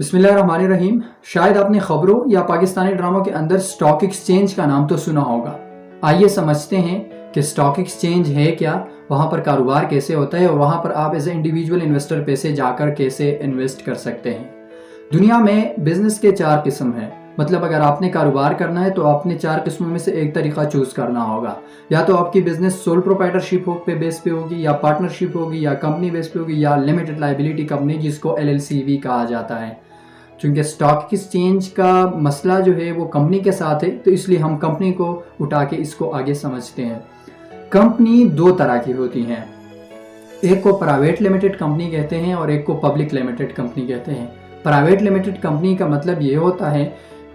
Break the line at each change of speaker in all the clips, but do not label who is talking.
बिस्मिल्लाहिर्रहमानिर्रहीम। शायद आपने खबरों या पाकिस्तानी ड्रामों के अंदर स्टॉक एक्सचेंज का नाम तो सुना होगा। आइए समझते हैं कि स्टॉक एक्सचेंज है क्या, वहाँ पर कारोबार कैसे होता है और वहाँ पर आप एज ए इंडिविजुअल इन्वेस्टर पैसे जाकर कैसे इन्वेस्ट कर सकते हैं। दुनिया में बिजनेस के 4 किस्म हैं। मतलब अगर आपने कारोबार करना है तो आपने 4 किस्मों में से एक तरीका चूज करना होगा। या तो आपकी बिजनेस सोल प्रोप्राइटरशिप पे बेस पे होगी, या पार्टनरशिप होगी, या कंपनी बेस पे होगी, या लिमिटेड लाइबिलिटी कंपनी जिसको LLC कहा जाता है। चूँकि स्टॉक एक्सचेंज का मसला जो है वो कंपनी के साथ है, तो इसलिए हम कंपनी को उठा के इसको आगे समझते हैं। कंपनी 2 तरह की होती हैं, एक को प्राइवेट लिमिटेड कंपनी कहते हैं और एक को पब्लिक लिमिटेड कंपनी कहते हैं। प्राइवेट लिमिटेड कंपनी का मतलब ये होता है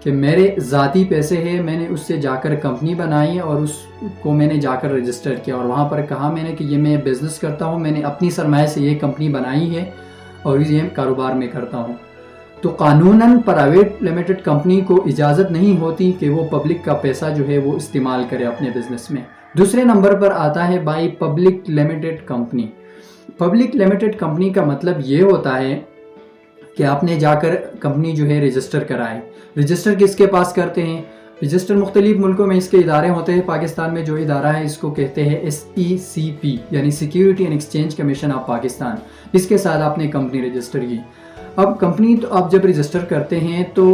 कि मेरे ज़ाती पैसे हैं, मैंने उससे जाकर कंपनी बनाई और उसको मैंने जाकर रजिस्टर किया और वहाँ पर कहा मैंने कि ये मैं बिज़नेस करता हूँ, मैंने अपनी सरमाए से ये कंपनी बनाई है और ये कारोबार में करता हूँ। तो कानूनन प्राइवेट लिमिटेड कंपनी को इजाज़त नहीं होती कि वो पब्लिक का पैसा जो है वो इस्तेमाल करे अपने बिजनेस में। दूसरे नंबर पर आता है by public limited company. Public limited company का मतलब ये होता है कि आपने जाकर कंपनी जो है रजिस्टर कराए। रजिस्टर किसके पास करते हैं? रजिस्टर मुख्तलिफ मुल्कों में इसके इदारे होते हैं। पाकिस्तान में जो इदारा है इसको कहते हैं SECP यानी security and exchange commission of Pakistan. इसके साथ आपने कंपनी रजिस्टर की। अब कंपनी तो आप जब रजिस्टर करते हैं तो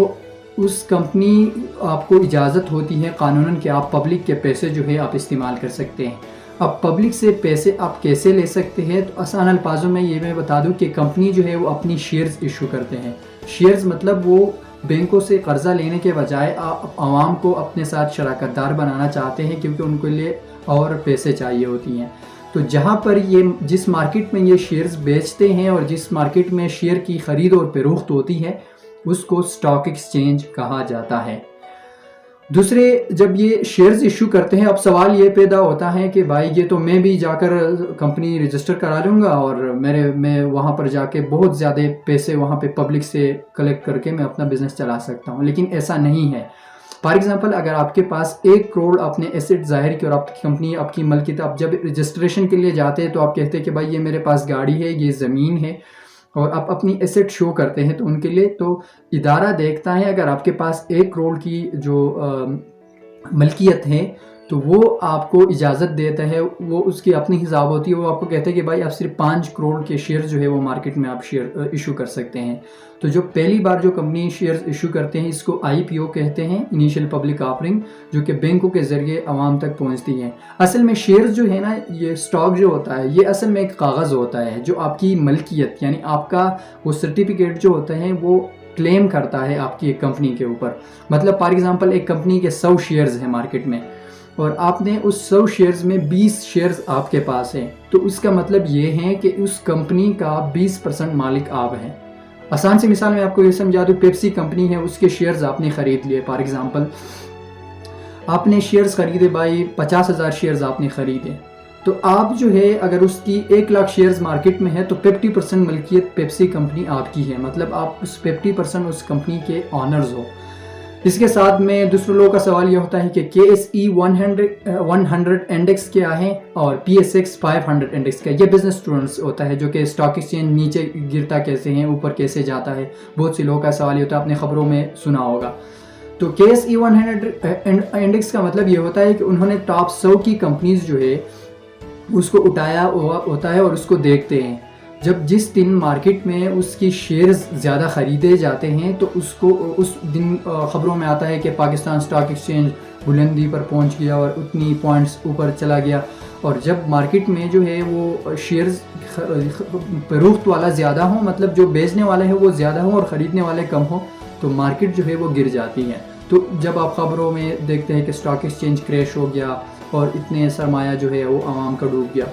उस कंपनी आपको इजाज़त होती है कानूनन कि आप पब्लिक के पैसे जो है आप इस्तेमाल कर सकते हैं। अब पब्लिक से पैसे आप कैसे ले सकते हैं, तो आसान अल्फाजों में ये मैं बता दूं कि कंपनी जो है वो अपनी शेयर्स इशू करते हैं। शेयर्स मतलब वो बैंकों से कर्जा लेने के बजाय आवाम को अपने साथ शराकतदार बनाना चाहते हैं, क्योंकि उनके लिए और पैसे चाहिए होती हैं। तो जहाँ पर ये जिस मार्केट में ये शेयर्स बेचते हैं और जिस मार्केट में शेयर की ख़रीद और फरोख्त होती है उसको स्टॉक एक्सचेंज कहा जाता है। दूसरे जब ये शेयर्स इशू करते हैं, अब सवाल ये पैदा होता है कि भाई ये तो मैं भी जाकर कंपनी रजिस्टर करा लूँगा और मैं वहाँ पर जाके बहुत ज़्यादा पैसे वहाँ पे पब्लिक से कलेक्ट करके मैं अपना बिज़नेस चला सकता हूँ, लेकिन ऐसा नहीं है। फॉर एग्जांपल अगर आपके पास 1 करोड़ आपने एसेट ज़ाहिर की और आपकी कंपनी आपकी मलकियत, आप जब रजिस्ट्रेशन के लिए जाते हैं तो आप कहते हैं कि भाई ये मेरे पास गाड़ी है, ये ज़मीन है, और आप अपनी एसेट शो करते हैं तो उनके लिए तो इदारा देखता है अगर आपके पास 1 करोड़ की जो मलकियत है तो वो आपको इजाज़त देता है, वो उसकी अपनी हिसाब होती है। वो आपको कहते हैं कि भाई आप सिर्फ 5 करोड़ के शेयर जो है वो मार्केट में आप शेयर इशू कर सकते हैं। तो जो पहली बार जो कंपनी शेयर्स इशू करते हैं इसको IPO कहते हैं, इनिशियल पब्लिक ऑफरिंग, जो कि बैंकों के ज़रिए आवाम तक पहुंचती है। असल में शेयर्स जो है ना, ये स्टॉक जो होता है ये असल में एक कागज़ होता है जो आपकी मलकियत यानी आपका वो सर्टिफिकेट जो होता है वो क्लेम करता है आपकी एक कंपनी के ऊपर। मतलब फॉर एग्ज़ाम्पल एक कंपनी के 100 शेयर्स हैं मार्केट में और आपने उस 100 शेयर्स में 20 शेयर्स आपके पास हैं, तो उसका मतलब ये है कि उस कंपनी का 20% मालिक आप हैं। आसान सी मिसाल में आपको ये समझा दूँ, पेप्सी कंपनी है, उसके शेयर्स आपने ख़रीद लिए। फॉर एग्ज़ाम्पल आपने शेयर्स ख़रीदे भाई 50,000 शेयर्स आपने ख़रीदे, तो आप जो है अगर उसकी 1 लाख शेयर्स मार्केट में है तो 50% मलकियत पेप्सी कंपनी आपकी है। मतलब आप उस 50% उस कंपनी के ऑनर्स हो। इसके साथ में दूसरे लोगों का सवाल ये होता है कि KSE 100 इंडेक्स क्या है और PSX 500 इंडेक्स क्या है। ये बिजनेस स्टूडेंट्स होता है जो कि स्टॉक एक्सचेंज नीचे गिरता कैसे हैं, ऊपर कैसे जाता है। बहुत सी लोगों का सवाल ये होता है, आपने खबरों में सुना होगा। तो KSE 100 इंडेक्स का मतलब ये होता है कि उन्होंने टॉप 100 की कंपनीज जो है उसको उठाया हुआ होता है और उसको देखते हैं। जब जिस दिन मार्केट में उसकी शेयर्स ज़्यादा ख़रीदे जाते हैं तो उसको उस दिन ख़बरों में आता है कि पाकिस्तान स्टॉक एक्सचेंज बुलंदी पर पहुंच गया और उतनी पॉइंट्स ऊपर चला गया। और जब मार्केट में जो है वो शेयर्स फरोख्त वाला ज़्यादा हो, मतलब जो बेचने वाले हैं वो ज़्यादा हो और ख़रीदने वाले कम हो, तो मार्केट जो है वो गिर जाती है। तो जब आप ख़बरों में देखते हैं कि स्टॉक एक्सचेंज क्रैश हो गया और इतने सरमाया जो है वो आवाम का डूब गया,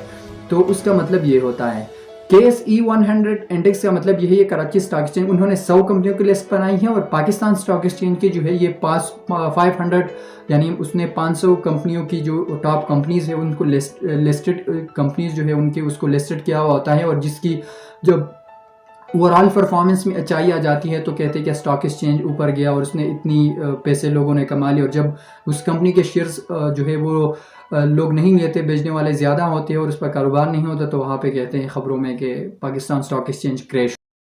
तो उसका मतलब ये होता है। KSE 100 इंडेक्स का मतलब यही है, कराची स्टॉक एक्सचेंज उन्होंने 100 कंपनियों की लिस्ट बनाई है और पाकिस्तान स्टॉक एक्सचेंज की जो है ये 500 यानी उसने 500 कंपनियों की जो टॉप कंपनीज है उनको लिस्टेड कंपनीज जो है उनके उसको लिस्टेड किया हुआ होता है। और जिसकी जब ओवरऑल परफॉर्मेंस में अच्छाई आ जाती है तो कहते हैं कि स्टॉक एक्सचेंज ऊपर गया और उसने इतनी पैसे लोगों ने कमा लिए। और जब उस कंपनी के शेयर्स जो है वो लोग नहीं लेते, बेचने वाले ज़्यादा होते हैं और उस पर कारोबार नहीं होता, तो वहाँ पे कहते हैं ख़बरों में कि पाकिस्तान स्टॉक एक्सचेंज क्रैश